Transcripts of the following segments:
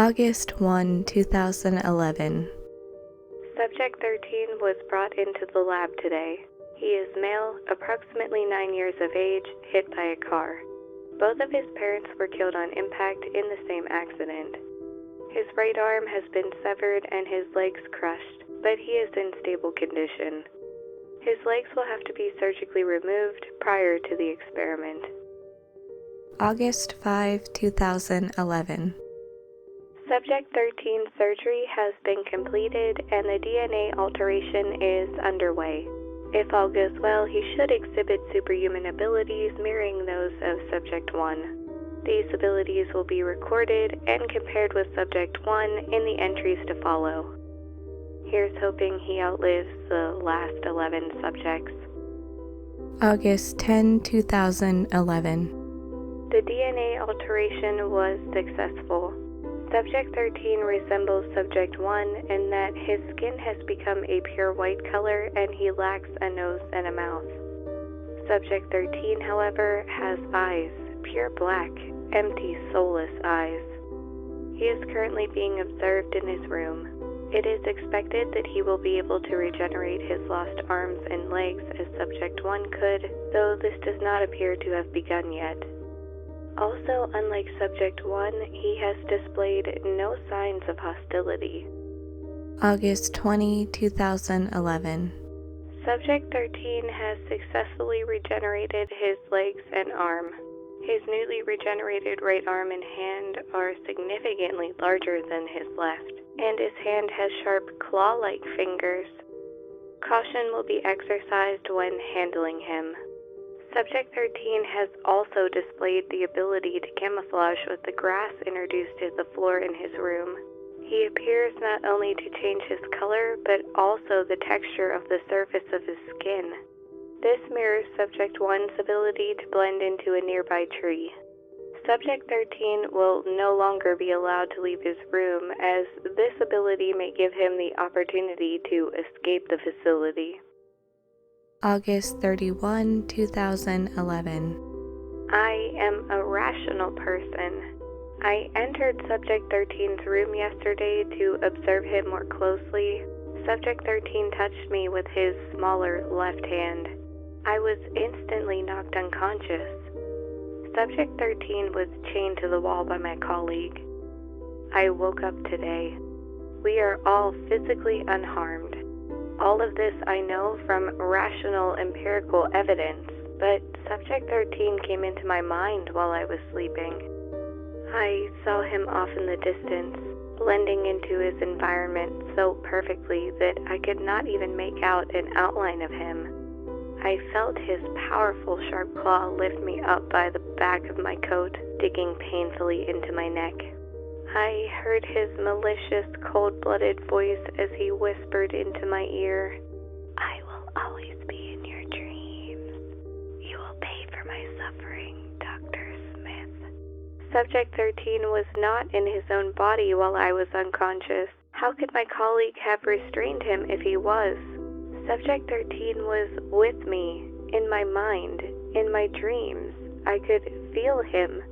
August 1, 2011. Subject 13 was brought into the lab today. He is male, approximately 9 years of age, hit by a car. Both of his parents were killed on impact in the same accident. His right arm has been severed and his legs crushed, but he is in stable condition. His legs will have to be surgically removed prior to the experiment. August 5, 2011. Subject 13 surgery has been completed and the DNA alteration is underway. If all goes well, he should exhibit superhuman abilities mirroring those of Subject 1. These abilities will be recorded and compared with Subject 1 in the entries to follow. Here's hoping he outlives the last 11 subjects. August 10, 2011. The DNA alteration was successful. Subject 13 resembles Subject 1 in that his skin has become a pure white color and he lacks a nose and a mouth. Subject 13, however, has eyes, pure black, empty, soulless eyes. He is currently being observed in his room. It is expected that he will be able to regenerate his lost arms and legs as Subject 1 could, though this does not appear to have begun yet. Also, unlike Subject 1, he has displayed no signs of hostility. August 20, 2011. Subject 13 has successfully regenerated his legs and arm. His newly regenerated right arm and hand are significantly larger than his left, and his hand has sharp claw-like fingers. Caution will be exercised when handling him. Subject 13 has also displayed the ability to camouflage with the grass introduced to the floor in his room. He appears not only to change his color, but also the texture of the surface of his skin. This mirrors Subject 1's ability to blend into a nearby tree. Subject 13 will no longer be allowed to leave his room, as this ability may give him the opportunity to escape the facility. August 31, 2011. I am a rational person. I entered Subject 13's room yesterday to observe him more closely. Subject 13 touched me with his smaller left hand. I was instantly knocked unconscious. Subject 13 was chained to the wall by my colleague. I woke up today. We are all physically unharmed. All of this I know from rational empirical evidence, but Subject 13 came into my mind while I was sleeping. I saw him off in the distance, blending into his environment so perfectly that I could not even make out an outline of him. I felt his powerful sharp claw lift me up by the back of my coat, digging painfully into my neck. I heard his malicious, cold-blooded voice as he whispered into my ear, "I will always be in your dreams. You will pay for my suffering, Dr. Smith." Subject 13 was not in his own body while I was unconscious. How could my colleague have restrained him if he was? Subject 13 was with me, in my mind, in my dreams. I could feel him.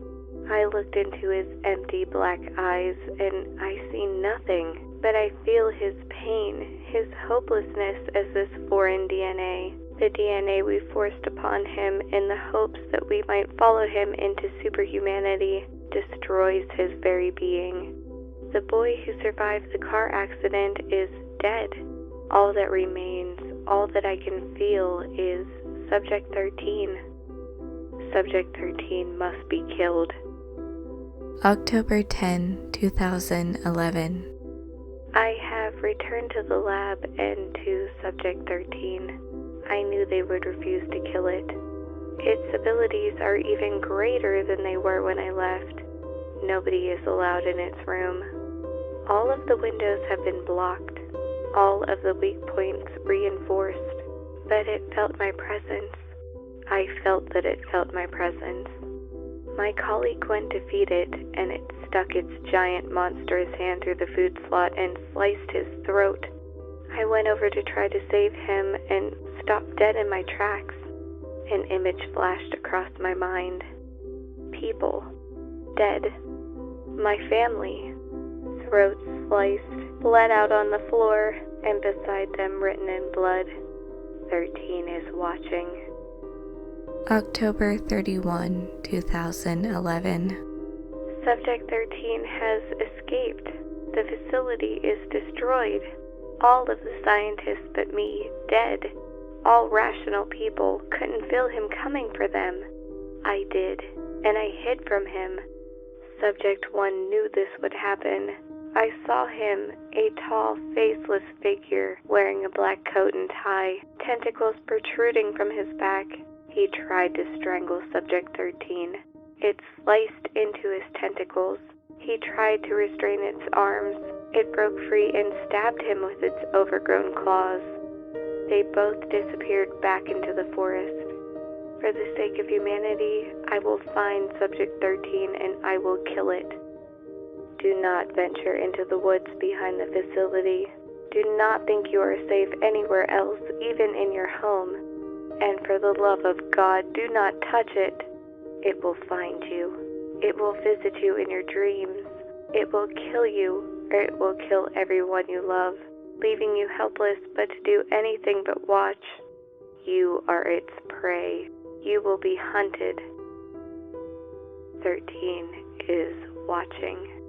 I looked into his empty black eyes and I see nothing, but I feel his pain, his hopelessness as this foreign DNA, the DNA we forced upon him in the hopes that we might follow him into superhumanity, destroys his very being. The boy who survived the car accident is dead. All that remains, all that I can feel is Subject 13. Subject 13 must be killed. October 10, 2011. I have returned to the lab and to Subject 13. I knew they would refuse to kill it. Its abilities are even greater than they were when I left. Nobody is allowed in its room. All of the windows have been blocked, all of the weak points reinforced, but it felt my presence. I felt that it felt my presence. My colleague went to feed it, and it stuck its giant monstrous hand through the food slot and sliced his throat. I went over to try to save him and stopped dead in my tracks. An image flashed across my mind. People. Dead. My family. throats sliced, bled out on the floor, and beside them, written in blood, 13 is watching. October 31, 2011. Subject 13 has escaped. The facility is destroyed. All of the scientists but me dead. All rational people couldn't feel him coming for them. I did, and I hid from him. Subject 1 knew this would happen. I saw him, a tall, faceless figure, wearing a black coat and tie, tentacles protruding from his back. He tried to strangle Subject 13. It sliced into his tentacles. He tried to restrain its arms. It broke free and stabbed him with its overgrown claws. They both disappeared back into the forest. For the sake of humanity, I will find Subject 13 and I will kill it. Do not venture into the woods behind the facility. Do not think you are safe anywhere else, even in your home. And for the love of God, do not touch it. It will find you. It will visit you in your dreams. It will kill you, or it will kill everyone you love, leaving you helpless but to do anything but watch. You are its prey. You will be hunted. 13 is watching.